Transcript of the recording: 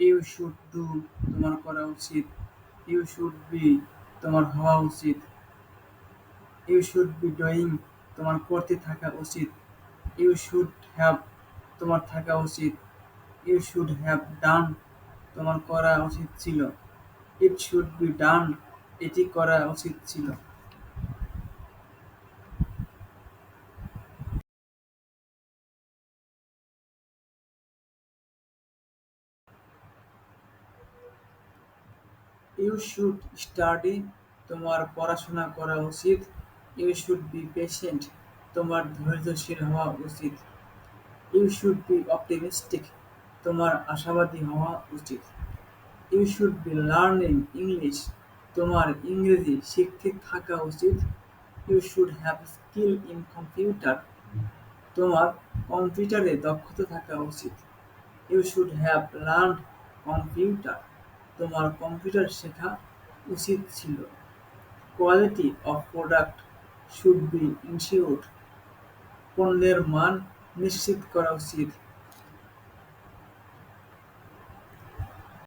You should do তোমার করা উচিত। ইউ শুড বি তোমার হওয়া উচিত। ইউ শুড বি ডুইং তোমার করতে থাকা উচিত। ইউ শুড হ্যাভ তোমার থাকা উচিত। ইউ শুড হ্যাভ ডান তোমার করা উচিত ছিল। ইট শুড বি ডান এটি করা উচিত ছিল। ইউ শুড স্টাডি তোমার পড়াশোনা করা উচিত। ইউ শুড বি পেশেন্ট তোমার ধৈর্যশীল হওয়া উচিত। ইউ শুড বি অপটিমিস্টিক তোমার আশাবাদী হওয়া উচিত। You should be learning English তোমার ইংরেজি শিখতে থাকা উচিত। You should have skill in computer তোমার কম্পিউটারে দক্ষতা থাকা উচিত। You should have learned computer তোমার কম্পিউটার শেখা উচিত ছিল। Quality of product should be ensured পণ্যের মান নিশ্চিত করা উচিত।